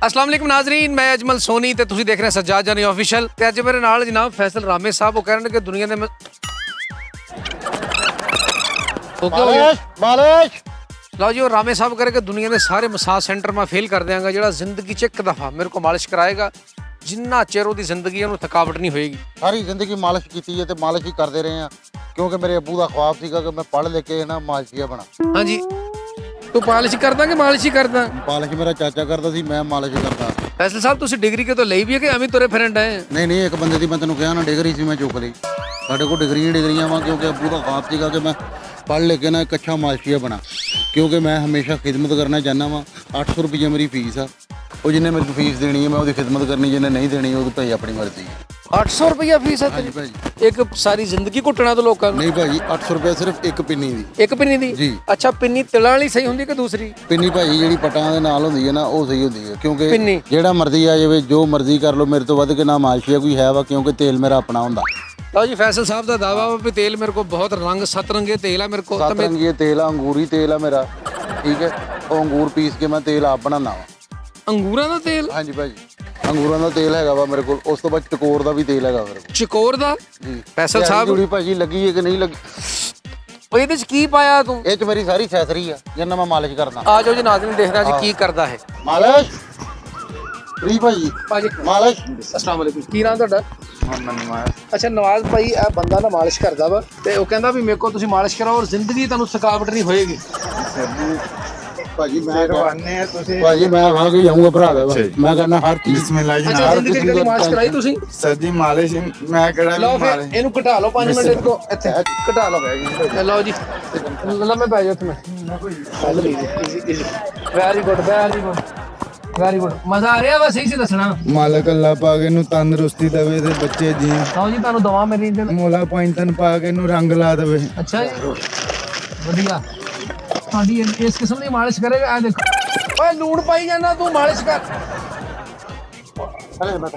अस्सलाम वालेकुम नाजरीन, मैं अजमल सोनी ते तुसीं देख रहे हैं सज्जाद जानी ऑफिशियल। ते अज मेरे नाल जनाब फैसल रामे साहब वो कह रहे हैं कि दुनिया दे मालिश लो जी, वो रामे साहब कह रहे कि दुनिया के सारे मसाज सेंटर मैं फेल कर देंगा जो जिंदगी च एक दफा मेरे को मालिश कराएगा जिन्ना चਿਰ ਉਹਦੀ ਜ਼ਿੰਦਗੀ ਉਹਨੂੰ ਥਕਾਵਟ ਨਹੀਂ ਹੋਏਗੀ। ਸਾਰੀ ਜ਼ਿੰਦਗੀ ਮਾਲਿਸ਼ ਕੀਤੀ ਹੈ ਤੇ ਮਾਲਿਸ਼ ਹੀ ਕਰਦੇ ਰਹੇ ਆ ਕਿਉਂਕਿ ਮੇਰੇ ਅੱਬੂ ਦਾ ਖੁਆਬ ਸੀਗਾ ਕਿ ਮੈਂ ਪੜ੍ਹ ਲਿਖ ਕੇ ਨਾ ਮਾਲਿਸ਼ੀਆ ਬਣਾ। ਹਾਂਜੀ, ਤੂੰ ਪਾਲਿਸ਼ ਕਰਦਾ ਕਿ ਮਾਲਿਸ਼ ਹੀ ਕਰਦਾ? ਮਾਲਿਸ਼ ਮੇਰਾ ਚਾਚਾ ਕਰਦਾ ਸੀ, ਮੈਂ ਮਾਲਿਸ਼ ਕਰਦਾ। ਫੈਸਲ ਸਾਹਿਬ ਤੁਸੀਂ ਡਿਗਰੀ ਕਿਤੋਂ ਲਈ ਵੀ ਹੈ ਕਿ ਐਵੇਂ ਤੁਰੇ ਫਿਰਨ ਡਏ? ਨਹੀਂ ਇੱਕ ਬੰਦੇ ਦੀ ਮੈਂ ਤੈਨੂੰ ਕਿਹਾ ਨਾ ਡਿਗਰੀ ਸੀ, ਮੈਂ ਚੁੱਕ ਲਈ। ਸਾਡੇ ਕੋਲ ਡਿਗਰੀਆਂ ਵਾ ਕਿਉਂਕਿ ਅੱਬੂ ਦਾ ਖੁਆਬ ਸੀਗਾ ਕਿ ਮੈਂ ਪੜ੍ਹ ਲਿਖ ਕੇ ਨਾ ਇੱਕ ਅੱਛਾ ਮਾਲਿਸ਼ੀਆ ਬਣਾ ਕਿਉਂਕਿ ਮੈਂ ਹਮੇਸ਼ਾ ਖਿਦਮਤ ਕਰਨਾ ਚਾਹੁੰਦਾ ਵਾਂ। 800 ਰੁਪਏ ਮੇਰੀ ਫੀਸ ਆ, ਉਹ ਜਿੰਨੇ ਮੈਨੂੰ ਫੀਸ ਦੇਣੀ ਹੈ ਮੈਂ ਉਹਦੀ ਖਿਦਮਤ ਕਰਨੀ, ਜਿੰਨੇ ਨਹੀਂ ਦੇਣੀ ਉਹ ਭਾਈ ਆਪਣੀ ਮਰਜ਼ੀ ਹੈ। 800 ਰੁਪਇਆ ਫੀਸ ਹੈ ਹਾਂਜੀ ਭਾਜੀ। ਇੱਕ ਸਾਰੀ ਜ਼ਿੰਦਗੀ ਘੁੱਟਣਾ ਤੋਂ ਲੋਕਾਂ ਨੂੰ? ਨਹੀਂ ਭਾਜੀ, 800 ਰੁਪਏ ਸਿਰਫ ਇੱਕ ਪਿੰਨੀ ਦੀ। ਇੱਕ ਪਿੰਨੀ ਦੀ? ਜੀ। ਅੱਛਾ, ਪਿੰਨੀ ਤਿਲਾਂ ਵਾਲੀ ਸਹੀ ਹੁੰਦੀ ਕਿ ਦੂਸਰੀ ਪਿੰਨੀ ਭਾਜੀ ਜਿਹੜੀ ਪਟਾਂ ਦੇ ਨਾਲ ਹੁੰਦੀ ਹੈ ਨਾ ਉਹ ਸਹੀ ਹੁੰਦੀ ਹੈ ਕਿਉਂਕਿ ਪਿੰਨੀ? ਜਿਹੜਾ ਮਰਜ਼ੀ ਆ ਜਾਵੇ, ਜੋ ਮਰਜ਼ੀ ਕਰ ਲਓ, ਮੇਰੇ ਤੋਂ ਵੱਧ ਕੇ ਨਾ ਮਾਲਿਸ਼ੀਆ ਕੋਈ ਹੈ ਵਾ ਕਿਉਂਕਿ ਤੇਲ ਮੇਰਾ ਆਪਣਾ ਹੁੰਦਾ। ਲਓ ਜੀ, ਫੈਸਲ ਸਾਹਿਬ ਦਾ ਦਾਵਾ ਵਾ ਵੀ ਤੇਲ ਮੇਰੇ ਕੋਲ ਬਹੁਤ ਰੰਗ ਸਤਰੰਗੇ ਤੇਲ ਆ ਮੇਰੇ ਕੋਲ। ਸੱਤ ਰੰਗੀ ਤੇਲ ਆ, ਅੰਗੂਰੀ ਤੇਲ ਆ ਮੇਰਾ, ਠੀਕ ਹੈ। ਉਹ ਅੰਗੂਰ ਪੀਸ ਕੇ ਮੈਂ ਤੇਲ ਆਪ ਬਣਾਉਣਾ ਵਾ। ਅੰਗੂਰਾਂ ਦਾ ਤੇਲ? ਹਾਂਜੀ ਭਾਜੀ, ਅੰਗੂਰਾਂ ਦਾ ਤੇਲ ਹੈਗਾ ਵਾ ਮੇਰੇ ਕੋਲ। ਉਸ ਤੋਂ ਬਾਅਦ ਚਕੋਰ ਦਾ ਵੀ ਤੇਲ ਹੈਗਾ ਮੇਰੇ ਕੋਲ। ਚਕੋਰ ਦਾ? ਜੀ। ਫੈਸਲ ਸਾਹਿਬ ਜੁੜੀ ਭਾਜੀ ਲੱਗੀ ਹੈ ਕਿ ਨਹੀਂ ਲੱਗੀ? ਉਹ ਇਹਦੇ ਚ ਕੀ ਪਾਇਆ ਤੂੰ? ਇਹ ਚ ਮੇਰੀ ਸਾਰੀ ਸੈਸਰੀ ਆ ਜਿੰਨਾ ਮੈਂ ਮਾਲਿਸ਼ ਕਰਦਾ। ਆ ਜਾਓ ਜੀ ਨਾਜ਼ਰੀਨ, ਦੇਖਦਾ ਜੀ ਕੀ ਕਰਦਾ ਹੈ ਮਾਲਿਸ਼ ਫਰੀ ਭਾਜੀ। ਭਾਜੀ ਮਾਲਿਸ਼। अस्सलाम वालेकुम, ਕੀ ਨਾਮ ਤੁਹਾਡਾ? ਅੱਛਾ ਨਵਾਜ਼ ਭਾਈ, ਇਹ ਬੰਦਾ ਨਾ ਮਾਲਿਸ਼ ਕਰਦਾ ਵਾ ਤੇ ਉਹ ਕਹਿੰਦਾ ਵੀ ਮੇਰੇ ਕੋਲ ਤੁਸੀਂ ਮਾਲਿਸ਼ ਕਰਾਓ ਔਰ ਜ਼ਿੰਦਗੀ ਤੁਹਾਨੂੰ ਥਕਾਵਟ ਨਹੀਂ ਹੋਏਗੀ। ਭਾਜੀ ਮੈਂ ਭਾਜੀ ਮੈਂ ਆ ਕੇ ਜਾਊਂਗਾ ਭਰਾ ਦਾ, ਮੈਂ ਕਹਿੰਦਾ ਹਰ ਚੀਜ਼ ਬਿਸਮਿਲ੍ਲਾ ਜੀ। ਅੱਛਾ, ਜ਼ਿੰਦਗੀ ਕਦੀ ਮਾਲਿਸ਼ ਕਰਾਈ ਤੁਸੀਂ? ਸਰ ਜੀ ਮਾਲਿਸ਼ ਮੈਂ ਕਿਹੜਾ ਲਓ ਵੀ ਫਿਰ ਮਾਲਿਸ਼ ਇਹਨੂੰ ਘਟਾ ਲਓ 5 ਮਿੰਟ ਇਹਦੇ ਕੋ ਇੱਥੇ ਘਟਾ ਲਓ। ਲਓ ਜੀ, ਲੰਮੇ ਪੈ ਜਾਓ ਤੁਸੀਂ। ਵੈਰੀ ਗੁੱਡ ਵੈਰੀ ਗੁੱਡ, ਮਜ਼ਾ ਆ ਰਿਹਾ ਵਾ? ਸਹੀ ਸੀ ਦੱਸਣਾ। ਮਾਲਕ ਅੱਲਾ ਪਾਕ ਇਹਨੂੰ ਤੰਦਰੁਸਤੀ ਦੇਵੇ ਤੇ ਬੱਚੇ ਜੀ ਲਓ ਜੀ, ਤੁਹਾਨੂੰ ਦਵਾ ਮੇਰੀ ਮੋਲਾ ਪੁਆਇੰਟਨ ਪਾ ਕੇ ਇਹਨੂੰ ਰੰਗ ਲਾ ਦੇਵੇ। ਅੱਛਾ ਜੀ, ਵਧੀਆ। ਤੁਹਾਡੀ ਇਸ ਕਿਸਮ ਦੀ ਮਾਲਿਸ਼ ਕਰੇਗਾ। ਆ ਦੇਖੋ ਓਏ, ਲੂਣ ਪਾਈ ਜਾਂਦਾ ਤੂੰ, ਮਾਲਿਸ਼ ਕਰ।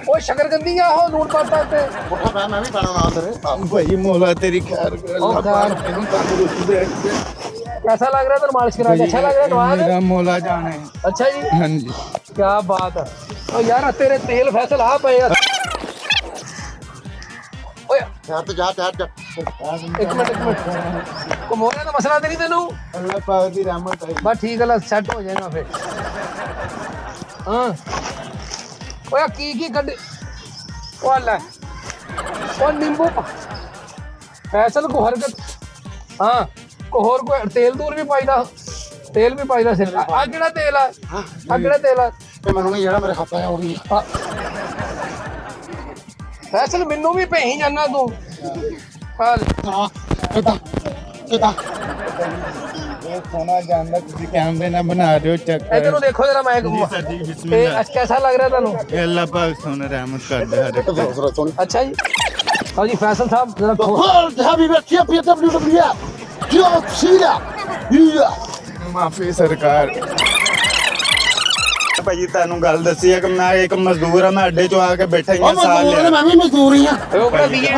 ਓਏ ਸ਼ਕਰਕੰਦੀ ਆ ਉਹ, ਲੂਣ ਪਾਤਾ ਤੇ ਉੱਠਾ ਮੈਂ ਵੀ ਖਾਣਾ ਨਾਲ ਤੇਰੇ। ਭਾਈ ਮੋਲਾ ਤੇਰੀ ਖੈਰ ਕਰ, ਅੱਲਾ ਪਾਕ ਇਹਨੂੰ ਤੰਦਰੁਸਤੀ ਦੇ। कैसा लग रहा है तेरे मालिश करा के? अच्छा लग रहा है नवाज? मेरा मौला जाने। अच्छा जी, हाँ जी। क्या बात है। ओ यार तेरे तेल फैसल आ पे यार। ओए ਯਾਰ ਤੇ ਜਾ एक मिनट को मोरे का मसला ते नहीं तेनू? अल्लाह पाक दी रहमत है। बस ठीक है, सेट हो जाएगा फिर। हां ओए की कड ओ अल्लाह ओ नींबू फैसल को हरकत। हां को होर कोई तेल दूर भी पाईदा, तेल भी पाईदा सिर। आ किहड़ा तेल आ? आ किहड़ा तेल आ? ਤੇ ਮੈਨੂੰ ਨਹੀਂ ਜਿਹੜਾ ਮੇਰੇ ਖਾਤਾ ਆ ਉਹ ਵੀ फैसल मैनू भी भई जाना तू। ਹਾਂ ਕਿਦਾਂ ये सोना जानदा तुसी कैमरे ना बना रहे हो चेक कर। इधर देखो जरा, मैं जी सर जी, बिस्मिल्लाह। अच्छा कैसा लग रहा है तुहानू? ये अल्लाह पाक सोना रहमत कर दे हर एक। अच्छा जी। और जी फैसल साहब जरा حبيبي يا دبليو يا سيدا ਮਾਫੀ ਸਰਕਾਰ। ਭਾਜੀ ਤੁਹਾਨੂੰ ਗੱਲ ਦੱਸੀ ਹੈ ਕਿ ਮੈਂ ਇੱਕ ਮਜ਼ਦੂਰ ਆ, ਮੈਂ ਅੱਡੇ ਚੋਂ ਆ ਕੇ ਬੈਠਾ ਹੀ ਸਾਲ ਲਿਆ। ਮੈਂ ਵੀ ਮਜ਼ਦੂਰ ਹੀ ਆ।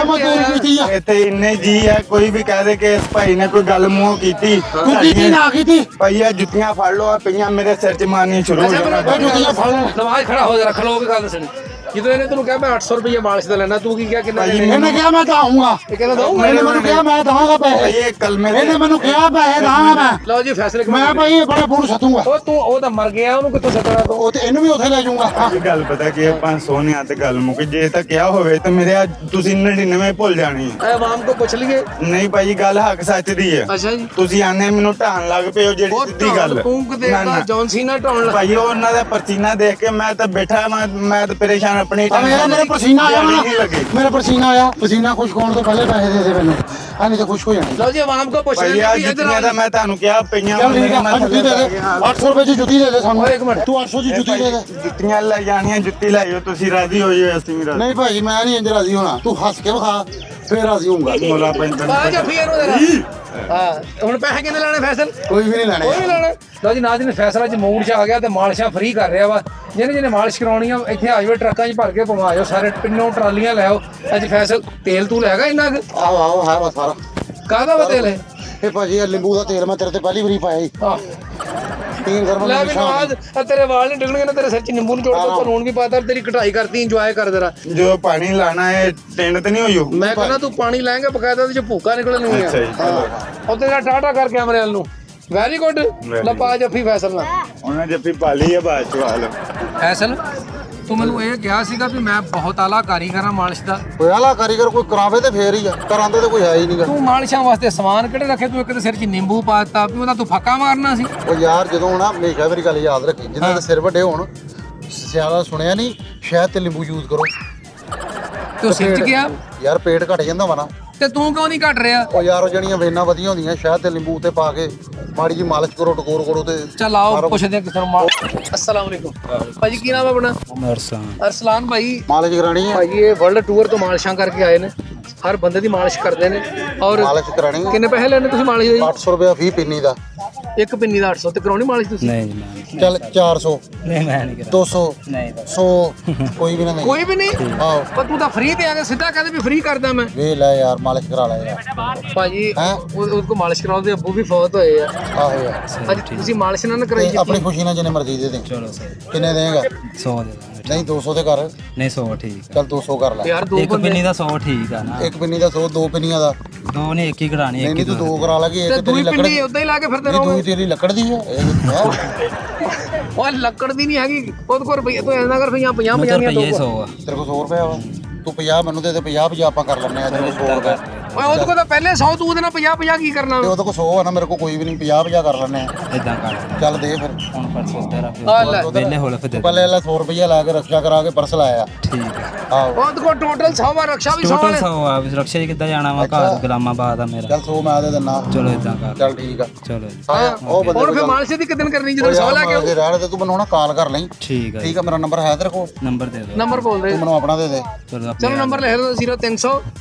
मजदूर ਕੀਤੀ ਆ। ਇੱਥੇ ਇੰਨੇ ਜੀ ਆ, ਕੋਈ ਵੀ ਕਹਿ ਦੇ ਕਿ ਇਸ ਭਾਈ ਨੇ ਕੋਈ ਗੱਲ ਮੂੰਹ ਕੀਤੀ। ਤੂੰ ਕੀਤੀ ਨਾ ਕੀਤੀ? ਭਾਈ ਇਹ ਜੁੱਤੀਆਂ ਫੜ ਲਓ, ਆ ਪਈਆਂ ਮੇਰੇ ਸਿਰ 'ਚ ਮਾਰਨੀਆਂ ਸ਼ੁਰੂ ਹੋ ਜਾਣਾ। ਜੁੱਤੀਆਂ ਫੜ ਲੈ। नवाज खड़ा हो जरा, खलो के गल दसनी। ਜਦੋਂ ਇਹਨੇ ਤੈਨੂੰ ਕਿਹਾ ਮੈਂ 800 ਰੁਪਏ ਮਾਲਿਸ਼ ਦਾ ਲੈਣਾ, ਤੂੰ ਕੀ ਕਿਹਾ ਕਿੰਨਾ ਭਾਈ ਲੈਣਾ? ਇਹਨੇ ਕਿਹਾ ਮੈਂ ਦਵਾਂਗਾ। ਇਹ ਕਹਿੰਦਾ ਦਊਂ? ਇਹਨੇ ਮੈਨੂੰ ਕਿਹਾ ਮੈਂ ਦਵਾਂਗਾ ਭਾਈ ਪੈਸੇ। ਇਹ ਕਲਮੇ ਦੇ ਇਹਨੇ ਮੈਨੂੰ ਕਿਹਾ ਪੈਸੇ ਦਵਾਂਗਾ ਮੈਂ। ਲਓ ਜੀ ਫੈਸਲੇ ਮੈਂ ਭਾਈ ਬੜਾ ਬੂੜ ਸੱਤੂਗਾ। ਉਹ ਤੂੰ ਉਹ ਤਾਂ ਮਰ ਗਿਆ, ਉਹਨੂੰ ਕਿੱਥੋਂ ਸੱਦਣਾ ਤੂੰ? ਉਹ ਤੇ ਇਹਨੂੰ ਵੀ ਉੱਥੇ ਲੈ ਜਾਊਂਗਾ। ਇਹ ਗੱਲ ਪਤਾ ਕਿ ਆਪਾਂ ਸੋਹਣਿਆਂ ਤੇ ਗੱਲ ਮੁੱਕ ਜੇ ਤਾਂ ਕਿਹਾ ਹੋਵੇ ਤਾਂ ਮੇਰੇ ਤੁਸੀਂ 99 ਭੁੱਲ ਜਾਣੀ ਹੈ। ਐ ਆਵਾਮ ਕੋ ਪੁੱਛ ਲਈਏ। ਨਹੀਂ ਭਾਈ, ਗੱਲ ਹੱਕ ਸੱਚ ਦੀ ਹੈ। ਅੱਛਾ ਜੀ। ਤੁਸੀਂ ਆਨੇ ਮੈਨੂੰ ਢਾਣ ਲੱਗ ਪਏ ਹੋ ਜਿਹੜੀ ਸਿੱਧੀ ਗੱਲ। ਤੂੰ ਕਿਤੇ ਜੌਨ ਸੀਨਾ ਢਾਉਣ ਲੱਗ। ਭਾਈ ਉਹਨਾਂ ਦਾ ਪਰਚੀਨਾ ਦੇਖ ਕੇ ਮੈਂ ਤਾਂ ਬੈਠਾ, ਮੈਂ ਤਾਂ ਪਰੇਸ਼ਾਨ ਆਪਣੀ ਮੇਰੇ ਪਸੀਨਾ ਆਇਆ ਨਹੀਂ ਲੱਗੀ। ਮੇਰਾ ਪਸੀਨਾ ਆਇਆ, ਪਸੀਨਾ ਖੁਸ਼ਕ ਹੋਣ ਤੋਂ ਪਹਿਲੇ ਪੈਸੇ ਦੇ ਦੇ ਮੈਨੂੰ। ਆ ਨਹੀਂ ਤਾਂ ਖੁਸ਼ਕ ਹੋ ਜਾਣੀ। ਲਓ ਜੀ ਆਵਾਮ ਕੋ ਪੁੱਛ ਭਾਈ ਲਈਏ ਆ ਵੀ ਇੱਧਰ ਜੁੱਤੀਆਂ ਤਾਂ ਮੈਂ ਤੁਹਾਨੂੰ ਕਿਹਾ ਪਈਆਂ ਚੱਲ ਠੀਕ ਆ, ਜੁੱਤੀ ਦੇ ਦੇ। 800 ਰੁਪਏ ਦੀ ਜੁੱਤੀ ਦੇ ਦੇ ਸਾਨੂੰ। ਓਏ ਇੱਕ ਮਿੰਟ। ਤੂੰ 800 ਦੀ ਜੁੱਤੀ ਦੇ ਦੇ। ਜੁੱਤੀਆਂ ਲੈ ਜਾਣੀਆਂ, ਜੁੱਤੀ ਲਾਈਓ, ਤੁਸੀਂ ਰਾਜ਼ੀ ਹੋਈਓ, ਅਸੀਂ ਵੀ ਰਾਜ਼ੀ। ਨਹੀਂ ਭਾਈ ਮੈਂ ਨਹੀਂ ਇੰਜ ਰਾਜ਼ੀ ਹੋਣਾ। ਤੂੰ ਹੱਸ ਕੇ ਵਿਖਾ ਫੇਰ ਰਾਜ਼ੀ ਹੋਊਂਗਾ। ਮੋਲਾ ਪੈਂਦਾ ਆ ਜਾ ਫੇਰ ਉਹ ਜਰਾ। ਹਾਂ ਹੁਣ ਪੈਸੇ ਕਿੰਨੇ ਲੈਣੇ ਫੈਸਲ? ਕੋਈ ਵੀ ਨਹੀਂ ਲੈਣੇ। ਕੋਈ ਨਹੀਂ ਲੈਣਾ। ਲਓ ਜੀ ਨਾਜ਼ਰੀਨ, ਫੈਸਲਾ ਚ ਮੂਡ ਚ ਆ ਗਿਆ ਤੇ ਮਾਲਿਸ਼ਾਂ ਫ੍ਰੀ ਕਰ ਰਿਹਾ ਵਾ। ਜਿਹਨੇ ਮਾਲਿਸ਼ ਕਰਾਉਣੀਆਂ ਇੱਥੇ ਆ ਜਾਓ, ਟਰੱਕਾਂ 'ਚ ਭਰ ਕੇ ਪਵਾ ਜਾਓ, ਸਾਰੇ ਪਿੰਨੋਂ ਟਰਾਲੀਆਂ ਲੈ ਆਓ। ਅੱਜ ਫੈਸਲ ਤੇਲ ਤੂਲ ਹੈਗਾ ਇੰਨਾ ਕੁ? ਆਹੋ ਹੈ ਵਾ ਸਾਰਾ। ਕਾਹਦਾ ਵਾ ਤੇਲ? ਇਹ ਭਾਜੀ ਇਹ ਲਿੰਬੂ ਦਾ ਤੇਲ ਮੈਂ ਤੇਰੇ ਤੇ ਪਹਿਲੀ ਵਾਰੀ ਪਾਇਆ ਸੀ। ਆਹ 3 घर में ਲੈ ਵੀ ਨਵਾਜ਼ ਤੇਰੇ ਵਾਲ ਨਹੀਂ ਡਿੱਗਣਗੇ ਨਾ ਤੇਰੇ ਸਿਰ 'ਚ ਨਿੰਬੂ ਨਿਚੋੜ ਕੇ ਕਾਨੂੰਨ ਵੀ ਪਾਤਾ ਤੇਰੀ ਕਟਾਈ ਕਰਤੀ ਇੰਜੋਏ ਕਰ ਜਰਾ जो पानी लाना है टेंट तो नहीं हुई हो ਮੈਂ ਕਹਿੰਦਾ ਤੂੰ ਪਾਣੀ ਲਾਏਂਗਾ ਬਕਾਇਦਾ ਉਹਦੇ 'ਚ ਭੂਕਾ ਨਿਕਲਣੀ ਹੈ ਅੱਛਾ ਜੀ, ਚਲੋ। ਉਹ ਤੇਰਾ ਟਾਟਾ ਕਰ ਕੈਮਰੇ ਵੱਲ ਨੂੰ ਵੈਰੀ ਗੁੱਡ ਲਪਾ ਜੱਫੀ ਫੈਸਲ ਨਾਲ उन्हें जब भी पाली है बाद चुआ लो ਫੈਸਲ ਤੂੰ ਮੈਨੂੰ ਇਹ ਕਿਹਾ ਸੀਗਾ ਵੀ ਮੈਂ ਬਹੁਤ ਆਲਾ ਕਾਰੀਗਰ ਹਾਂ ਮਾਲਿਸ਼ ਦਾ ਕੋਈ ਆਲਾ ਕਾਰੀਗਰ ਕੋਈ ਕਰਾਵੇ ਤੇ ਫੇਰ ਹੀ ਆ ਕਰਾਂਦੇ ਤੇ ਕੋਈ ਹੈ ਹੀ ਨਹੀਂਗਾ ਤੂੰ ਮਾਲਿਸ਼ਾਂ ਵਾਸਤੇ ਸਮਾਨ ਕਿਹੜੇ ਰੱਖੇ ਤੂੰ ਇੱਕ ਤੇ ਸਿਰ 'ਚ ਨਿੰਬੂ ਪਾਤਾ ਵੀ ਉਹਦਾ ਤੂੰ ਫੱਕਾ ਮਾਰਨਾ ਸੀ ਉਹ ਯਾਰ ਜਦੋਂ ਨਾ ਹਮੇਸ਼ਾ ਮੇਰੀ ਗੱਲ ਯਾਦ ਰੱਖੀ ਜਿਨ੍ਹਾਂ ਦੇ ਸਿਰ ਵੱਡੇ ਹੋਣ ਸਿਆਲਾ ਸੁਣਿਆ ਨਹੀਂ ਸ਼ਹਿਦ ਤੇ ਨਿੰਬੂ ਯੂਜ਼ ਕਰੋ ਤੂੰ ਸਿਰ 'ਚ ਗਿਆ ਯਾਰ ਪੇਟ ਘਟ ਜਾਂਦਾ ਵਾ ਨਾ ਤੇ ਤੂੰ ਕਿਉਂ ਨਹੀਂ ਘਟ ਰਿਹਾ ਉਹ ਯਾਰ ਉਹ ਜਿਹੜੀਆਂ ਵੇਨਾਂ ਵਧੀਆ ਹੁੰਦੀਆਂ ਸ਼ਹਿਦ ਤੇ ਨਿੰਬੂ ਤੇ ਪਾ ਕੇ ਮਾੜੀ ਜੀ ਮਾਲਿਸ਼ ਕਰੋ ਟਕੋਰ ਕਰੋ ਤੇ ਚੱਲ ਆਓ ਪੁੱਛਦੇ ਹਾਂ ਕਿਸੇ ਨੂੰ अस्सलाम वालेकुम ਭਾਜੀ ਕੀ ਨਾਮ ਹੈ ਆਪਣਾ ਅਰਸਲਾਨ ਭਾਈ ਮਾਲਿਸ਼ ਕਰਾਣੀ ਹੈ ਭਾਜੀ ਇਹ ਵਰਲਡ ਟੂਰ ਤੋਂ ਮਾਲਿਸ਼ਾਂ ਕਰਕੇ ਆਏ ਨੇ ਹਰ ਬੰਦੇ ਦੀ ਮਾਲਿਸ਼ ਕਰਦੇ ਨੇ ਔਰ ਮਾਲਿਸ਼ ਕਰਾਣੀ ਹੈ ਕਿੰਨੇ ਪੈਸੇ ਲੈਣੇ ਤੁਸੀਂ ਮਾਲਿਸ਼ ਦੇ 800 ਰੁਪਏ ਫੀ ਪਿੰਨੀ ਦਾ ਇੱਕ ਪਿੰਨੀ ਦਾ 800 ਤੇ ਕਰਾਉਣੀ ਮਾਲਿਸ਼ ਤੁਸੀਂ नहीं ਚੱਲ 400 नहीं मैं नहीं करा 200 नहीं 100 ਕੋਈ ਵੀ ਨਾ ਨਹੀਂ ਕੋਈ ਵੀ ਨਹੀਂ ਆਹੋ ਪਰ ਤੂੰ ਤਾਂ ਫ੍ਰੀ ਤੇ ਆ ਕੇ ਸਿੱਧਾ ਕਹਿੰਦੇ ਵੀ ਫ੍ਰੀ ਕਰਦਾ ਮੈਂ ਵੇ ਲੈ ਯਾਰ ਮਾਲਿਸ਼ ਕਰਾ ਲੈ ਯਾਰ ਭਾਜੀ ਹੈਂ? ਉਹ ਕੋ ਮਾਲਿਸ਼ ਕਰਾਉਂਦੇ ਅੱਬੂ ਵੀ ਫੌਤ ਹੋਏ ਆ ਆਹੋ ਯਾਰ ਅੱਜ ਤੁਸੀਂ ਮਾਲਿਸ਼ ਨਾ ਕਰਾਈ ਤੇ ਆਪਣੀ ਖੁਸ਼ੀ ਨਾਲ ਜਿੰਨੇ ਮਰਜ਼ੀ ਦੇ ਦੇ चलो सर ਕਿੰਨੇ ਦੇਗਾ 100 दे देंगे। ਨਹੀਂ 200 ਤੇ ਕਰ नहीं 100 ठीक है ਚੱਲ 200 ਕਰ ਲੈ ਯਾਰ ਦੋ एक पिन्नी का 100 ठीक है ना ਇੱਕ ਪਿੰਨੀ ਦਾ 100 ਦੋ ਪਿੰਨੀਆਂ ਦਾ दो ने एक ही करानी ਨਹੀਂ एक ਨਹੀਂ ही ਤੂੰ ਦੋ ਕਰਾ ਲਾਂਗੇ ਤੇ ਇੱਕ ਤੇਰੀ ਦੂਈ ਲੱਕੜ ਪਿੰਨੀ ਉਦਾਂ ਹੀ ਲਾ ਕੇ ਫਿਰਦੇ ਨਹੀਂ ਰਹੋਗੇ ਦੂਈ ਤੇਰੀ ਲੱਕੜ ਦੀ ਆ ਉਹ ਲੱਕੜ ਦੀ ਨਹੀਂ ਹੈਗੀ ਉਹਦੇ ਕੋਲ ਰੁਪਈਆ ਤੂੰ ਐਨਾ ਕਰ 50 50 मैं तो 50 ਦੀਆਂ रुपये ਦੋ 100 है ਤੇਰੇ ਕੋਲ 100 ਰੁਪਏ ਵਾ ਤੂੰ 50 ਮੈਨੂੰ ਦੇ ਦੇ 50 50 ਆਪਾਂ ਕਰ ਲੈਣੇ ਆ ਤੇਰੇ ਕੋਲ 100 ਰੁਪਏ ਓਏ ਉਹਦੇ ਕੋਲ ਤਾਂ ਪਹਿਲੇ 100 ਤੂੰ ਉਹਦੇ ਨਾਲ 50 50 ਕੀ ਕਰਨਾ ਤੇ ਉਹਦੇ ਕੋਲ 100 ਆ ਨਾ ਮੇਰੇ ਕੋਲ ਕੋਈ ਵੀ ਨਹੀਂ 50 50 ਕਰ ਲੈਣੇ ਆ इतना कर ਚੱਲ ਦੇ ਫਿਰ कौन परसों तेरा ਆ ਲੈ पहले होले फिर दे ਪਹਿਲੇ ਲੈ 100 ਰੁਪਏ ਲਾ ਕੇ ਰਕਸ਼ਾ ਕਰਾ ਕੇ ਪਰਸ ਲਾਇਆ ठीक है ਆਹੋ ਉਹਦੇ ਕੋਲ ਟੋਟਲ 100 ਵਾਰ ਰਕਸ਼ਾ ਵੀ 100 टोटल ਵਾਲੇ 100 है रक्षा जी कितना जाना वा घर गुलामाबाद है मेरा ਚੱਲ 100 ਮੈਂ ਦੇ ਦਿੰਨਾ चलो इतना कर ਚੱਲ ਠੀਕ ਆ चलो जी। ਆਇਆ ਉਹ ਬੰਦੇ ਹੁਣ ਫਿਰ ਮਾਲਸ਼ੇ ਦੀ ਕਿਦਨ ਕਰਨੀ ਜਦੋਂ 100 ਲੈ ਕੇ ਆਊ? ਰਹਿਣ ਦੇ ਤੂੰ ਮੈਨੂੰ ਹੁਣ ਕਾਲ ਕਰ ਲਈ ठीक है ਠੀਕ ਆ ਮੇਰਾ ਨੰਬਰ ਹੈ ਤੇਰੇ ਕੋਲ नंबर दे दो ਨੰਬਰ ਬੋਲ ਦੇ ਤੂੰ ਮੈਨੂੰ ਆਪਣਾ ਦੇ ਦੇ चलो चलो नंबर लिख दो 0300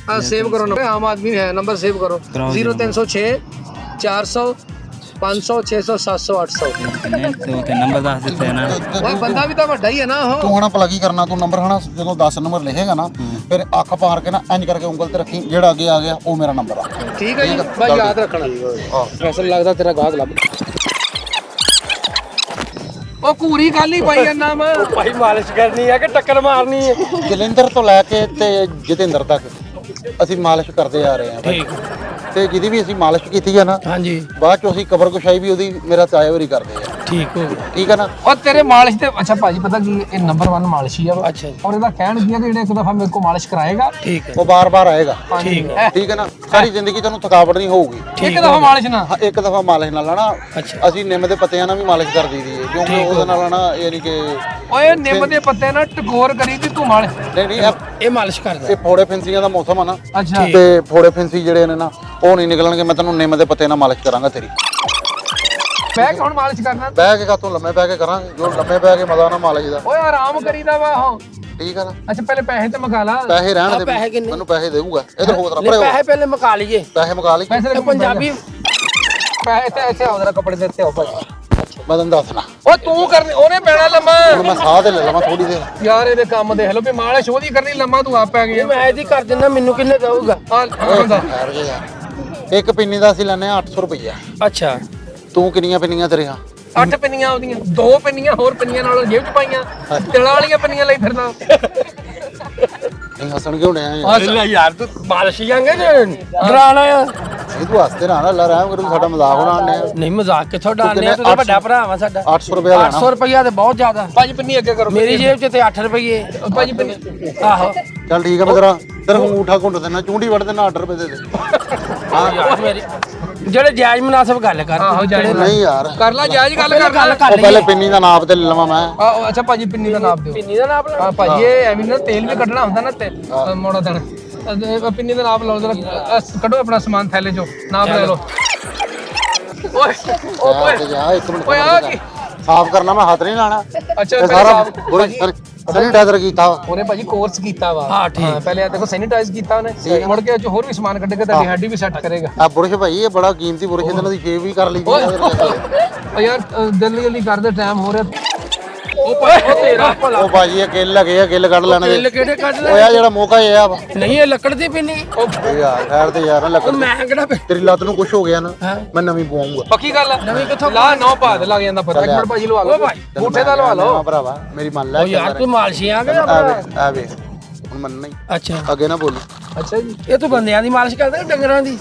सेव करो नंबर आम आदमी है नंबर सेव करो 0306 400 500 600 700 800 तो नंबर दस देते हैं ना ਓਏ ਬੰਦਾ ਵੀ ਤਾਂ ਵੱਡਾ ਹੀ ਹੈ ਨਾ ਉਹ ਤੂੰ ਹੁਣ ਭਲਾ ਕੀ ਕਰਨਾ ਤੂੰ ਨੰਬਰ ਹਨਾ ਜਦੋਂ 10 ਨੰਬਰ ਲਿਖੇਗਾ ਨਾ ਫਿਰ ਅੱਖ ਪਾਰ ਕੇ ਨਾ ਇੰਜ ਕਰਕੇ ਉਂਗਲ ਤੇ ਰੱਖੀ ਜਿਹੜਾ ਅੱਗੇ ਆ ਗਿਆ ਉਹ ਮੇਰਾ ਨੰਬਰ ਆ ਠੀਕ ਹੈ ਜੀ ਬਸ ਯਾਦ ਰੱਖਣਾ ਫੈਸਲ ਲੱਗਦਾ ਤੇਰਾ ਗਾਹਕ ਲੱਭ ਉਹ ਕੂਰੀ ਗੱਲ ਹੀ ਪਾਈ ਜਾਂਦਾ ਮੈਂ ਭਾਈ ਮਾਲਿਸ਼ ਕਰਨੀ ਹੈ ਕਿ ਟੱਕਰ ਮਾਰਨੀ ਹੈ ਜਲੰਧਰ ਤੋਂ ਲੈ ਕੇ ਤੇ ਜਤਿੰਦਰ ਤੱਕ ਅਸੀਂ ਮਾਲਿਸ਼ ਕਰਦੇ ਆ ਰਹੇ ਹਾਂ ਠੀਕ ਤੇ ਜਿਹਦੀ ਵੀ ਅਸੀਂ ਮਾਲਿਸ਼ ਕੀਤੀ ਆ ਨਾ ਹਾਂਜੀ ਬਾਅਦ ਚ ਅਸੀਂ ਕਬਰ ਕੁਸ਼ਾਈ ਵੀ ਉਹਦੀ ਮੇਰਾ ਤਾਇਆ ਵਾਰੀ ਕਰਦੇ ਆ ਠੀਕ ਹੋ ਠੀਕ ਹੈ ਨਾ ਉਹ ਤੇਰੇ ਮਾਲਿਸ਼ ਤੇ ਅੱਛਾ ਭਾਜੀ ਪਤਾ ਕੀ ਇਹ ਨੰਬਰ 1 ਮਾਲਿਸ਼ ਹੀ ਆ ਵਾ। ਅੱਛਾ ਔਰ ਇਹਦਾ ਕਹਿਣ ਕੀ ਆ ਕਿ ਜਿਹੜਾ ਇੱਕ ਦਫਾ ਮੇਰੇ ਕੋ ਮਾਲਿਸ਼ ਕਰਾਏਗਾ ਠੀਕ ਹੈ ਉਹ ਬਾਰ-ਬਾਰ ਆਏਗਾ ਠੀਕ ਹੈ ਠੀਕ ਹੈ ਨਾ ਸਾਰੀ ਜ਼ਿੰਦਗੀ ਤੁਹਾਨੂੰ ਥਕਾਵਟ ਨਹੀਂ ਹੋਊਗੀ ਇੱਕ ਦਫਾ ਮਾਲਿਸ਼ ਨਾ ਹਾਂ, ਇੱਕ ਦਫਾ ਮਾਲਿਸ਼ ਨਾਲ ਨਾ ਅਸੀਂ ਨਿੰਮ ਦੇ ਪੱਤਿਆਂ ਨਾਲ ਵੀ ਮਾਲਿਸ਼ ਕਰ ਦਈਦੀ ਹੈ ਕਿਉਂਕਿ ਉਹਦੇ ਨਾਲ ਨਾ ਇਹ ਨਹੀਂ ਕਿ ਓਏ ਨਿੰਮ ਦੇ ਪੱਤੇ ਨਾਲ ਟਕੋਰ ਕਰੀ ਤੇ ਤੂੰ ਮਾਲਿਸ਼ ਨਹੀਂ ਨਹੀਂ ਇਹ ਮਾਲਿਸ਼ ਕਰਦਾ ਇਹ ਫੋੜੇ ਫਿੰਸੀਆਂ ਦਾ ਮੌਸਮ ਆ ਨਾ ਅੱਛਾ ਤੇ ਫੋੜੇ ਫਿੰਸੀ ਜਿਹੜੇ ਨੇ ਨਾ ਉਹ ਨਹੀਂ ਨਿਕਲਣਗੇ ਮੈਂ ਤੈਨੂੰ ਨਿੰਮ ਦੇ ਪੱਤੇ ਨਾਲ ਮਾਲਿਸ਼ ਕਰਾਂਗਾ ਤੇਰੀ ਮੈਂ ਕਿ ਹੁਣ ਮਾਲਿਸ਼ ਕਰਨਾ ਬਹਿ ਕੇ ਕਾਤੋਂ ਲੰਮੇ ਬਹਿ ਕੇ ਕਰਾਂਗੇ ਜੋ ਲੰਮੇ ਬਹਿ ਕੇ ਮਜ਼ਾ ਨਾ ਮਾਲਿਸ਼ ਦਾ ਓਏ ਆਰਾਮ ਕਰੀਦਾ ਵਾ ਉਹ ਠੀਕ ਆ ਨਾ ਅੱਛਾ ਪਹਿਲੇ ਪੈਸੇ ਤੇ ਮਗਾ ਲਾ ਪੈਸੇ ਰਹਿਣ ਦੇ ਮੈਨੂੰ ਪੈਸੇ ਦੇਊਗਾ ਇਧਰ ਹੋ ਤਰਾ ਪਰੇ ਪੈਸੇ ਪਹਿਲੇ ਮਗਾ ਲਈਏ ਪੈਸੇ ਮਗਾ ਲਈ ਪੈਸੇ ਪੰਜਾਬੀ ਪੈਸੇ ਤੇ ਇੱਥੇ ਆਉ ਜਰਾ ਕੱਪੜੇ ਦੇ ਇੱਥੇ ਆਓ ਭਾਈ ਮੈਂ ਤੈਨੂੰ ਦੱਸਣਾ ਓ ਤੂੰ ਕਰਨੀ ਉਹਨੇ ਪੈਣਾ ਲੰਮਾ ਹੁਣ ਮੈਂ ਸਾਹ ਤੇ ਲੈ ਲਵਾਂ ਥੋੜੀ ਦੇਰ ਯਾਰ ਇਹਦੇ ਕੰਮ ਦੇਖ ਲਓ ਵੀ ਮਾਲਿਸ਼ ਉਹਦੀ ਕਰਨੀ ਲੰਮਾ ਤੂੰ ਆਪ ਪੈ ਗਿਆ ਮੈਂ ਇਹਦੀ ਕਰ ਦਿੰਦਾ ਮੈਨੂੰ ਕਿੰਨੇ ਦਊਗਾ ਠਹਿਰ ਜਾ ਯਾਰ ਇੱਕ ਪਿੰਨੀ ਦਾ ਅਸੀਂ ਲੈਨੇ ਆ 800 ਰੁਪਈਆ ਅੱਛਾ ਤੂੰ ਕਿੰਨੀਆਂ ਪਿੰਨੀਆਂ ਤੇਰੇ ਆ 8 ਪਿੰਨੀਆਂ ਉਹਦੀਆਂ 2 ਪਿੰਨੀਆਂ ਹੋਰ ਪਿੰਨੀਆਂ ਨਾਲ ਜੇਬ ਚ ਪਾਈਆਂ ਤਿਲਾਂ ਵਾਲੀਆਂ ਪਿੰਨੀਆਂ ਲਈ ਫਿਰਦਾ ਨਹੀਂ ਹੱਸਣ ਕਿਉਂ ਡਿਆ ਯਾਰ ਲੈ ਯਾਰ ਤੂੰ ਮਾਲਿਸ਼ ਜਾਂਗੇ ਡਰਾਣਾ ਆ ਇਹ ਤੂੰ ਹੱਸਦੇ ਨਾ ਅੱਲਾ ਰਹਿਮ ਕਰੂ ਸਾਡਾ ਮਜ਼ਾਕ ਉਡਾਉਂਦੇ ਆ ਨਹੀਂ ਮਜ਼ਾਕ ਕਿੱਥੋਂ ਡਾਲਨੇ ਤੂੰ ਤਾਂ ਵੱਡਾ ਭਰਾ ਵਾ ਸਾਡਾ 800 ਰੁਪਇਆ ਲੈਣਾ 800 ਰੁਪਇਆ ਤੇ ਬਹੁਤ ਜ਼ਿਆਦਾ ਭਾਜੀ ਪਿੰਨੀ ਅੱਗੇ ਕਰੋ ਮੇਰੀ ਜੇਬ 'ਚ ਤੇ 8 ਰੁਪਏ ਭਾਜੀ ਪਿੰਨੀ ਆਹੋ ਚੱਲ ਠੀਕ ਆ ਮੈਂ ਤੇਰਾ ਅੰਗੂਠਾ ਘੁੰਡ ਦੇਣਾ ਚੂੰਡੀ ਵੜ ਦੇਣਾ 8 ਰੁਪਏ ਦੇ ਦੇ ਯਾਰ ਮੇਰੀ ਜਿਹੜੇ ਜਾਇਜ਼ ਮੁਨਾਸਬ ਗੱਲ ਕਰ ਆਹੋ ਜਾਇਜ਼ ਨਹੀਂ ਯਾਰ ਕਰ ਲੈ ਜਾਇਜ਼ ਗੱਲ ਕਰ ਉਹ ਪਹਿਲੇ ਪਿੰਨੀ ਦਾ ਨਾਪ ਤੇ ਲੈ ਲਵਾਂ ਮੈਂ ਅੱਛਾ ਭਾਜੀ ਪਿੰਨੀ ਦਾ ਨਾਪ ਦਿਓ ਪਿੰਨੀ ਦਾ ਨਾਪ ਹਾਂ ਭਾਜੀ ਇਹ ਐਵੇਂ ਨਾ ਤੇਲ ਵੀ ਕੱਢਣਾ ਹੁੰਦਾ ਨਾ ਤੇ ਮੋੜਾ ਦੇਣਾ ਪਿੰਨੀ ਦਾ ਨਾਪ ਲਓ ਜਰਾ ਕੱਢੋ ਆਪਣਾ ਸਮਾਨ ਥੈਲੇ ਚੋਂ ਨਾਪ ਲੈ ਲਓ ਓਏ ਓਏ ਜਾ ਇੱਕ ਮਿੰਟ ਓਏ ਆ ਕੀ ਸਾਫ਼ ਕਰਨਾ ਮੈਂ ਹੱਥ ਨਹੀਂ ਲਾਣਾ ਅੱਛਾ ਇਹ ਸਾਰਾ ਬੁਰੀ ਸੈਨੀਟਾਈਜ਼ਰ ਕੀਤਾ ਉਹਨੇ ਭਾਜੀ ਕੋਰਸ ਕੀਤਾ ਵਾ ਹਾਂ ਠੀਕ ਪਹਿਲੇ ਆ ਦੇਖੋ ਸੈਨੀਟਾਈਜ਼ ਕੀਤਾ ਉਹਨੇ ਮੁੜ ਕੇ ਚ ਹੋਰ ਵੀ ਸਮਾਨ ਕੱਢੇਗਾ ਤੁਹਾਡੀ ਹੱਡੀ ਵੀ ਸੈੱਟ ਕਰੇਗਾ ਆ ਬੁਰਸ਼ ਭਾਈ ਇਹ ਬੜਾ ਕੀਮਤੀ ਬੁਰਸ਼ ਇਹਨਾਂ ਦੀ ਸ਼ੇਵ ਵੀ ਕਰ ਲਈ ਓ ਯਾਰ ਜਲਦੀ ਜਲਦੀ ਕਰਦੇ ਟਾਈਮ ਹੋ ਰਿਹਾ ਉਹ ਭਾਈ ਉਹ ਤੇਰਾ ਭਲਾ ਉਹ ਭਾਜੀ ਇਹ ਗਿੱਲ ਹੈਗੇ ਆ, ਗਿੱਲ ਕੱਢ ਲੈਣ ਕਿੱਲ ਦੇ। ਕਿਹੜੇ ਕੱਢ ਓਏ ਆ ਜਿਹੜਾ ਮੌਕਾ ਇਹ ਆ ਵਾ ਨਹੀਂ ਇਹ ਲੱਕੜ ਦੀ ਪਿੰਨੀ ਉਹ ਯਾਰ ਖੈਰ ਤੇ ਯਾਰ ਲੱਗ ਮੈਂ ਕਿਹੜਾ ਤੇਰੀ ਲੱਤ ਨੂੰ ਕੁਝ ਹੋ ਗਿਆ ਨਾ ਮੈਂ ਨਵੀਂ ਪਵਾਉਂਗਾ। ਪੱਕੀ ਗੱਲ ਆ ਨਵੀਂ ਕਿੱਥੋਂ ਲਾ 9 ਬਾਦ ਲੱਗ ਜਾਂਦਾ ਪਤਾ ਇੱਕ ਮਿੰਟ ਭਾਜੀ ਲਵਾ ਲਓ ਭਾਈ ਬੂਠੇ ਦਾ ਲਵਾ ਲਓ ਭਰਾਵਾ ਮੇਰੀ ਮੰਨ ਲੈ ਯਾਰ ਤੂੰ ਮਾਲਸ਼ੀ ਆ ਗਿਆ ਆ ਵੇ ਹੁਣ ਮੰਨਣਾ ਹੀ ਅੱਛਾ ਅੱਗੇ ਨਾ ਬੋਲੀ। ਅੱਛਾ ਜੀ ਇਹ ਤੂੰ ਬੰਦਿਆਂ ਦੀ ਮਾਲਿਸ਼ ਕਰਦਾ ਕਿ ਡੰਗਰਾਂ ਦੀ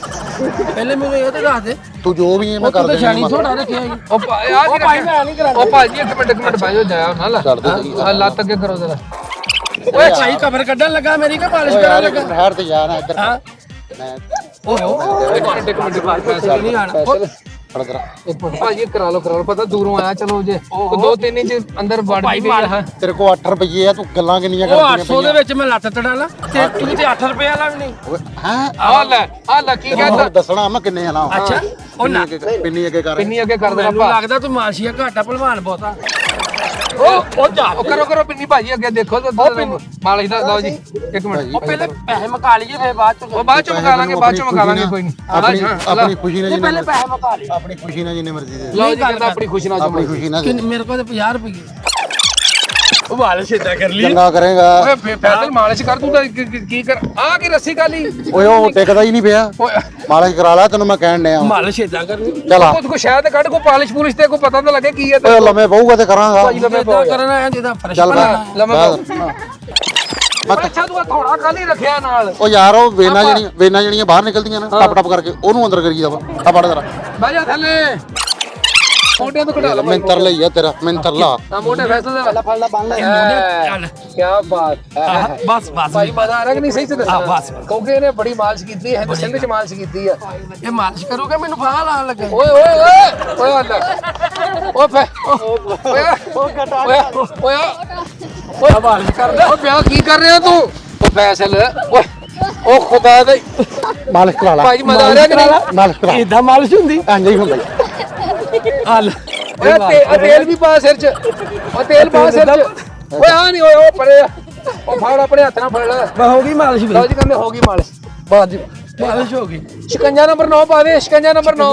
ਪਹਿਲੇ ਮੈਨੂੰ ਇਹ ਤਾਂ ਦੱਸ ਦੇ ਤੂੰ ਜੋ ਵੀ ਹੈ ਮੈਂ ਉਹ ਕਰ ਤੂੰ ਤਾਂ ਦੇਣਾ ਛਾਣੀ ਥੋੜਾ ਰੱਖਿਆ ਜੀ ਉਹ ਭਾਈ ਮੈਂ ਨਹੀਂ ਕਰਾਂਗਾ ਉਹ ਭਾਜੀ ਇੱਕ ਮਿੰਟ ਬਾਜੋ ਜਾਇਆ ਨਾ ਲਾ ਲੱਤ ਅੱਗੇ ਕਰੋ ਜਰਾ ਓਏ ਭਾਈ ਕਬਰ ਕੱਢਣ ਲੱਗਾ ਮੇਰੀ ਕਿ ਮਾਲਿਸ਼ ਕਰਨ ਲੱਗਾ ਠਹਿਰ ਤੇ ਯਾਰ ਇੱਧਰ ਹਾਂ ਮੈਂ ਓਏ ਇੱਕ ਮਿੰਟ ਬਾਅਦ ਪੈਸੇ ਨਹੀਂ ਆਣਾ ਫੜ ਕਰਾ ਇੱਕ ਮਿੰਟ ਭਾਜੀ ਕਰਾ ਲਓ ਪਤਾ ਦੂਰੋਂ ਆਇਆ ਚਲੋ ਜੇ 2-3 ਇੰਚ ਅੰਦਰ ਵੜ ਵੀ ਗਿਆ ਤੇਰੇ ਕੋ 8 ਰੁਪਏ ਆ ਤੂੰ ਗੱਲਾਂ ਕਿੰਨੀਆਂ ਉਹ ਕਰਦੀਆਂ 800 ਦੇ ਵਿੱਚ ਮੈਂ ਲੱਤ ਤੜਾ ਲਾ ਤੇ ਤੂੰ ਤੇ 8 ਰੁਪਏ ਵਾਲਾ ਵੀ ਨਹੀਂ ਹਾਂ ਆ ਲੈ ਕੀ ਕਹਿੰਦਾ ਦੱਸਣਾ ਮੈਂ ਕਿੰਨੇ ਆਣਾ ਅੱਛਾ ਉਹ ਨਾ ਪਿੰਨੀ ਅੱਗੇ ਕਰ ਪਿੰਨੀ ਅੱਗੇ ਕਰ ਦੇਣਾ ਮੈਨੂੰ ਲੱਗਦਾ ਤੂੰ ਮਾਲਸ਼ੀਆ ਘਾਟਾ ਭਲਵਾਨ ਬਹੁਤਾ ਉਹ ਜਾ ਕਰੋ ਪਿੰਨੀ ਭਾਜੀ ਅੱਗੇ ਦੇਖੋ ਮਾਲਿਸ਼ ਦਾ ਲਓ ਜੀ ਇੱਕ ਮਿੰਟ ਉਹ ਪਹਿਲੇ ਪੈਸੇ ਮੁਕਾ ਲਈਏ ਫਿਰ ਬਾਅਦ ਚ ਉਹ ਬਾਅਦ ਚ ਮਗਾ ਲਾਂਗੇ ਕੋਈ ਨਹੀਂ ਆਪਣੀ ਖੁਸ਼ੀ ਨਾਲ ਪਹਿਲੇ ਪੈਸੇ ਮੁਕਾ ਲਈ ਆਪਣੀ ਖੁਸ਼ੀ ਨਾਲ ਜਿੰਨੇ ਮਰਜ਼ੀ ਦੇ ਲਓ ਜੀ ਕਹਿੰਦਾ ਆਪਣੀ ਖੁਸ਼ੀ ਨਾਲ ਆਪਣੀ ਖੁਸ਼ੀ ਨਾਲ ਮੇਰੇ ਕੋਲ ਤੇ 50 ਰੁਪਏ ਉਹ ਮਾਲਿਸ਼ ਇਦਾਂ ਕਰ ਲਈ ਚੰਗਾ ਕਰੇਗਾ ਓਏ ਫੈਸਲ ਮਾਲਿਸ਼ ਕਰ ਤੂੰ ਤਾਂ ਕੀ ਕਰ ਆ ਕੀ ਰੱਸੀ ਕਾਲੀ ਓਏ ਉਹ ਟਿਕਦਾ ਹੀ ਨਹੀਂ ਪਿਆ ਮਾਲਿਸ਼ ਕਰਾ ਲੈ ਤੈਨੂੰ ਮੈਂ ਕਹਿਣ ਡਿਆ ਮਾਲਿਸ਼ ਇਦਾਂ ਕਰਨੀ ਚਲਾ ਕੋ ਸ਼ਾਇਦ ਕੱਢ ਕੋ ਪਾਲਿਸ਼ ਪੁਲਿਸ਼ ਤੇ ਕੋ ਪਤਾ ਤਾਂ ਲੱਗੇ ਕੀ ਹੈ ਓਏ ਲੰਮੇ ਪਊਗਾ ਤੇ ਕਰਾਂਗਾ ਇਦਾਂ ਕਰਨਾ ਹੈ ਜਿਹਦਾ ਫਰਸ਼ ਚੱਲ ਲੰਮੇ ਅੱਛਾ ਤੂੰ ਥੋੜਾ ਕਾਲੀ ਰੱਖਿਆ ਨਾਲ ਉਹ ਯਾਰ ਉਹ ਵੇਨਾ ਜਿਹੜੀਆਂ ਬਾਹਰ ਨਿਕਲਦੀਆਂ ਨਾ ਟਪ ਟਪ ਕਰਕੇ ਉਹਨੂੰ ਅੰਦਰ ਕਰੀਦਾ ਵਾ ਆ ਫੜ ਜਰਾ ਬਹਿ ਜਾ ਥੱਲੇ ਮੋਢਿਆਂ ਤੋਂ ਕਢਾ ਲਾ ਮਿੰਤਰ ਲਈ ਆ ਤੇਰਾ ਮਿੰਤਰ ਲਾ ਆ ਮੋਢੇ ਫੈਸਲ ਦੇ ਫੜ ਲਾ ਬੰਨ ਲੈ ਚੱਲ ਕੀ ਬਾਤ ਹੈ ਬਸ ਭਾਈ ਮਜ਼ਾ ਆ ਰਿਹਾ ਕਿ ਨਹੀਂ ਸਹੀ ਸੇ ਦੱਸ ਬਸ। ਕਿਉਂਕਿ ਇਹਨੇ ਬੜੀ ਮਾਲਿਸ਼ ਕੀਤੀ ਹੈ ਸਿੰਧ ਚ ਮਾਲਿਸ਼ ਕੀਤੀ ਆ ਇਹ ਮਾਲਿਸ਼ ਕਰੂਗਾ ਮੈਨੂੰ ਫਾਹ ਲਾਣ ਲੱਗਾ ਓਏ ਅੱਲਾ ਓਏ ਫੇ ਓਏ ਮਾਲਿਸ਼ ਕਰਦਾ ਓ ਪਿਆ ਕੀ ਕਰ ਰਿਹਾ ਤੂੰ ਓ ਫੈਸਲ ਓਏ ਓ ਖੁਦਾ ਦੇ ਮਾਲਿਸ਼ ਕਰਾ ਲਾ ਭਾਈ ਮਜ਼ਾ ਆ ਰਿਹਾ ਕਿ ਨਹੀਂ ਮਾਲਿਸ਼ ਕਰਾ ਇਦਾਂ ਮਾਲਿਸ਼ ਹੁੰਦੀ ਇੰਜ ਹੀ ਹੁੰਦਾ ਹਲ ਓਏ ਤੇਲ ਵੀ ਪਾ ਸਿਰ ਚ ਓ ਤੇਲ ਪਾ ਸਿਰ ਚ ਓਏ ਆ ਨਹੀਂ ਓਏ ਓ ਪਰੇ ਓ ਫੜ ਆਪਣੇ ਹੱਥ ਨਾਲ ਫੜ ਲੈ ਹੋ ਗਈ ਮਾਲਿਸ਼ ਵੀ ਲਓ ਜੀ ਕਹਿੰਦੇ ਹੋ ਗਈ ਮਾਲਿਸ਼ ਬਾਅਦ ਜੀ ਮਾਲਿਸ਼ ਹੋ ਗਈ ਸ਼ਿਕੰਜਾ ਨੰਬਰ 9 ਪਾ ਦੇ ਸ਼ਿਕੰਜਾ ਨੰਬਰ 9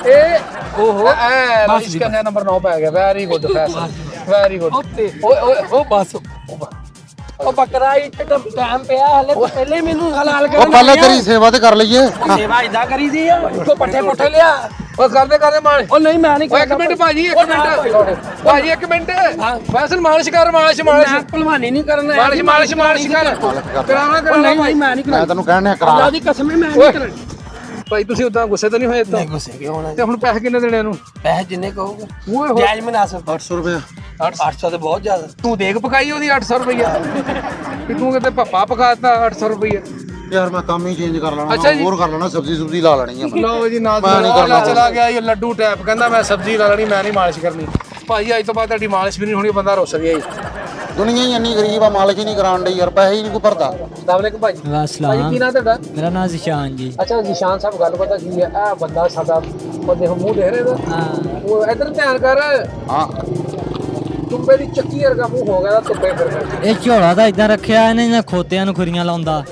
ਇਹ ਓਹੋ ਐ ਸ਼ਿਕੰਜਾ ਨੰਬਰ 9 ਪੈ ਗਿਆ very good Faisal very good ਓਏ ਉਹ ਬਸ ਉਹ ਬੱਕਰਾ ਇੱਥੇ ਟਾਈਮ ਪਿਆ ਹਲੇ ਤੋਂ ਪਹਿਲੇ ਮੈਨੂੰ ਹਲਾਲ ਉਹ ਕਰਨ ਪਹਿਲਾਂ ਤੇਰੀ ਸੇਵਾ ਤੇ ਕਰ ਲਈਏ ਸੇਵਾ ਇਦਾਂ ਕਰੀਦੀ ਆ ਤੂੰ ਪੱਠੇ ਪੁੱਠੇ ਲਿਆ ਓ ਕਰਦੇ ਮਾਲਿਸ਼ ਉਹ ਨਹੀਂ ਮੈਂ ਨਹੀਂ ਓਏ ਇੱਕ ਮਿੰਟ ਭਾਜੀ ਇੱਕ ਮਿੰਟ ਫੈਸਲ ਮਾਲਿਸ਼ ਕਰ ਮਾਲਿਸ਼ ਮੈਂ ਭਲਵਾਨੀ ਨਹੀਂ ਕਰਨਾ ਮਾਲਿਸ਼ ਕਰ ਕਰਾਉਣਾ ਨਹੀਂ ਮੈਂ ਨਹੀਂ ਮੈਂ ਤੈਨੂੰ ਕਹਿਣ ਡਿਆ ਕਰਾ ਅੱਲਾ ਦੀ ਕਸਮ ਹੈ ਮੈਂ ਨਹੀਂ ਕਰਨਾ ਭਾਈ ਤੁਸੀਂ ਉਦਾਂ ਗੁੱਸੇ ਤਾਂ ਨਹੀਂ ਹੋਏ ਤਾਂ ਗੁੱਸੇ ਕਿਉਂ ਹੋਣਾ ਤੇ ਹੁਣ ਪੈਸੇ ਕਿੰਨੇ ਦੇਣੇ ਇਹਨੂੰ ਪੈਸੇ ਜਿੰਨੇ ਕਹੋਗੇ ਓਏ ਹੋਏ ਜਾਇਜ਼ ਮਨਾਸਬ 800 ਰੁਪਏ 800 ਤੇ ਬਹੁਤ ਜ਼ਿਆਦਾ ਤੂੰ ਦੇਖ ਪਕਾਈ ਉਹਦੀ 800 ਰੁਪਈਆ ਕਿ ਤੂੰ ਕਿਤੇ ਪੱਪਾ ਪਕਾਤਾ 800 ਰੁਪਈਆ ਯਾਰ ਮੈਂ ਕੰਮ ਹੀ ਚੇਂਜ ਕਰ ਲੈਣਾ ਅੱਛਾ ਜੀ। ਹੋਰ ਕਰ ਲੈਣਾ ਸਬਜ਼ੀ ਸੁਬਜ਼ੀ ਲਾ ਲੈਣੀ ਆ ਮੈਂ। ਲਓ ਜੀ ਨਾ ਮੈਂ ਨਹੀਂ ਕਰਨਾ ਚਲਾ ਗਿਆ ਇਹ ਲੱਡੂ ਟੈਪ ਕਹਿੰਦਾ ਮੈਂ ਸਬਜ਼ੀ ਲਾ ਲੈਣੀ ਮੈਂ ਨਹੀਂ ਮਾਲਿਸ਼ ਕਰਨੀ ਭਾਈ ਅੱਜ ਤੋਂ ਬਾਅਦ ਤੁਹਾਡੀ ਮਾਲਿਸ਼ ਵੀ ਨਹੀਂ ਹੋਣੀ ਬੰਦਾ ਰੁੱਸ ਗਿਆ ਜੀ ਦੁਨੀਆ ਹੀ ਇੰਨੀ ਗਰੀਬ ਆ ਮਾਲਿਸ਼ ਹੀ ਨਹੀਂ ਕਰਾਉਣ ਡਈ ਯਾਰ ਪੈਸੇ ਹੀ ਨਹੀਂ ਕੋਈ ਭਰਦਾ ਅਸਲਾਮ ਭਾਈ ਭਾਈ ਕੀ ਨਾਂ ਤੁਹਾਡਾ ਮੇਰਾ ਨਾਮ ਜ਼ਿਸ਼ਾਨ ਜੀ ਅੱਛਾ ਨਿਸ਼ਾਨ ਸਾਹਿਬ ਗੱਲ ਪਤਾ ਕੀ ਹੈ ਇਹ ਬੰਦਾ ਸਾਡਾ ਬੰਦੇ ਨੂੰ ਮੂੰਹ ਦੇ ਰਹੇ ਦਾ ਹਾਂ ਉਹ ਇਧਰ ਧਿਆਨ ਕਰ ਹਾਂ ਤੁੰਬੇ ਦੀ ਚੱਕੀ ਵਰਗਾ ਮੂੰਹ ਹੋ ਗਿਆ ਤੁੰਬੇ ਫਿਰ ਇਹ ਝੋਲਾ ਤਾਂ ਇਦਾਂ ਰੱਖਿਆ ਇਹਨੇ ਨਾ ਖੋਤਿਆਂ ਨੂੰ ਖੁਰੀਆਂ ਲਾਉਂਦਾ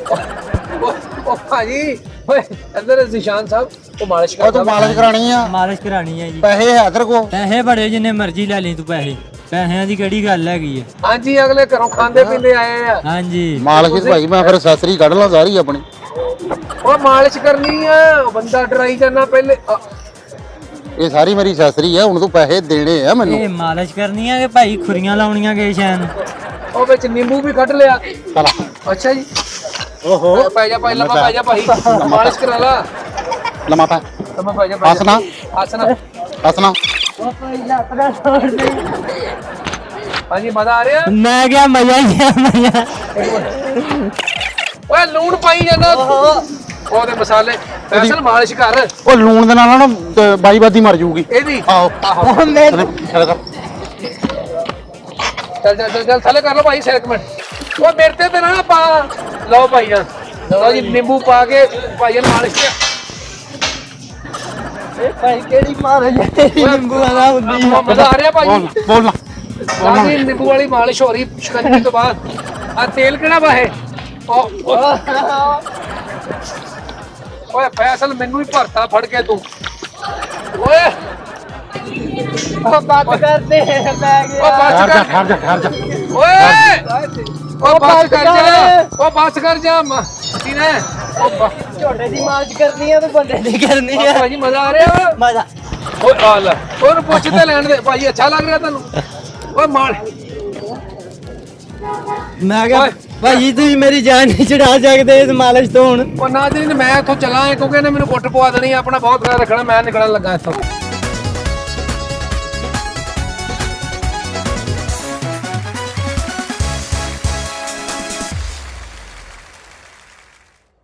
ਉਹ ਭਾਜੀ ਓਏ ਇਧਰ ਨਿਸ਼ਾਨ ਸਾਹਿਬ ਉਹ ਮਾਲਿਸ਼ ਉਹ ਤੂੰ ਮਾਲਿਸ਼ ਕਰਾਣੀ ਆ ਮਾਲਿਸ਼ ਕਰਾਣੀ ਹੈ ਜੀ ਪੈਸੇ ਹੈ ਤੇਰੇ ਕੋ ਪੈਸੇ ਬੜੇ ਜਿੰਨੇ ਮਰਜ਼ੀ ਲੈ ਲਈ ਤੂੰ ਪੈਸਿਆਂ ਦੀ ਕਿਹੜੀ ਗੱਲ ਹੈਗੀ ਹੈ ਹਾਂਜੀ ਅਗਲੇ ਘਰੋਂ ਖਾਂਦੇ ਪੀਂਦੇ ਆਏ ਆ ਹਾਂਜੀ ਮਾਲਿਸ਼ ਭਾਈ ਮੈਂ ਫਿਰ ਸੈਸਰੀ ਕੱਢ ਲਾਂ ਸਾਰੀ ਆਪਣੀ ਉਹ ਮਾਲਿਸ਼ ਕਰਨੀ ਆ ਬੰਦਾ ਡਰਾਈ ਜਾਣਾ ਪਹਿਲੇ ਇਹ ਸਾਰੀ ਮੇਰੀ ਸੈਸਰੀ ਆ ਹੁਣ ਤੂੰ ਪੈਸੇ ਦੇਣੇ ਆ ਮੈਨੂੰ ਇਹ ਮਾਲਿਸ਼ ਕਰਨੀ ਹੈ ਕਿ ਭਾਈ ਖੁਰੀਆਂ ਲਾਉਣੀਆਂ ਗਏ ਸ਼ੈਨ ਉਹ ਵਿੱਚ ਨਿੰਬੂ ਵੀ ਕੱਢ ਲਿਆ ਚਲ ਅੱਛਾ ਜੀ ਓਹੋ ਪੈ ਜਾ ਭਾਈ ਲੰਮਾ ਪੈ ਜਾ ਭਾਈ ਮਾਲਿਸ਼ ਕਰਾ ਲਾ ਲਮਾ ਪਾ ਲੰਮਾ ਪੈ ਜਾ ਹੱਸਣਾ ਹੱਸਣਾ ਹੱਸਣਾ ਹਾਂਜੀ ਮਜ਼ਾ ਆ ਰਿਹਾ ਮੈਂ ਕਿਹਾ ਮਜ਼ਾ ਹੀ ਆ ਮਜ਼ਾ ਓਏ ਲੂਣ ਪਾਈ ਜਾਂਦਾ ਉਹਦੇ ਮਸਾਲੇ ਫੈਸਲ ਮਾਲਿਸ਼ ਕਰ ਉਹ ਲੂਣ ਦੇ ਨਾਲ ਨਾ ਬਾਈ ਬਾਦੀ ਮਰ ਜਾਊਗੀ ਇਹਦੀ ਆਹੋ ਚੱਲ ਥੱਲੇ ਕਰ ਲਓ ਭਾਈ ਸਿਰ ਇੱਕ ਮਿੰਟ ਉਹ ਮੇਰੇ ਤੇ ਨਾ ਪਾ ਲਓ ਭਾਈਆਂ ਲਓ ਜੀ ਨਿੰਬੂ ਪਾ ਕੇ ਭਾਈਆਂ ਨੂੰ ਮਾਲਿਸ਼ ਕਰ ਇਹ ਭਾਈ ਕਿਹੜੀ ਮਾਰ ਜਾਂਦੀ ਨਿੰਬੂ ਵਾਲਾ ਹੁੰਦੀ ਮਜ਼ਾ ਆ ਰਿਹਾ ਭਾਈ ਬੋਲ ਜੀ ਨਿੰਬੂ ਵਾਲੀ ਮਾਲਿਸ਼ ਹੋ ਰਹੀ ਸ਼ਿਕੰਜੇ ਤੋਂ ਬਾਅਦ ਆ ਤੇਲ ਕਿਹੜਾ ਵਾਹੇ ਓਏ ਫੈਸਲ ਮੈਨੂੰ ਹੀ ਭਰਤਾ ਫੜ ਕੇ ਤੂੰ ਓਏ ਉਹ ਬੰਦ ਕਰਦੇ ਪੈ ਉਹ ਗਿਆ ਬਸ ਕਰ ਓਏ ਉਹ ਬਸ ਕਰ ਜਾ ਉਹ ਬਸ ਕਰ ਜਾ ਸੀਨੇ ਝੋਟੇ ਦੀ ਮਾਲਸ਼ ਕਰਨੀ ਆ ਤੇ ਬੰਦੇ ਦੀ ਕਰਨੀ ਆ ਭਾਜੀ ਮਜ਼ਾ ਆ ਰਿਹਾ ਮਜ਼ਾ ਓਏ ਆ ਲੈ ਉਹਨੂੰ ਪੁੱਛ ਤੇ ਲੈਣ ਦੇ ਭਾਜੀ ਅੱਛਾ ਲੱਗ ਰਿਹਾ ਤੁਹਾਨੂੰ ਓਏ ਮਾਰ ਮੈਂ ਕਿਹਾ ਭਾਜੀ ਤੁਸੀਂ ਮੇਰੀ ਜਾਨ ਨਹੀਂ ਛਡਾ ਸਕਦੇ ਇਸ ਮਾਲਸ਼ ਤੋਂ ਹੁਣ ਉਹ ਨਾ ਜੀ ਮੈਂ ਇੱਥੋਂ ਚਲਾਂ ਕਿਉਂਕਿ ਇਹਨੇ ਮੈਨੂੰ ਕੁੱਟ ਪਵਾ ਦੇਣੀ ਆਪਣਾ ਬਹੁਤ ਖਿਆਲ ਰੱਖਣਾ ਮੈਂ ਨਿਕਲਣ ਲੱਗਾ ਇੱਥੋਂ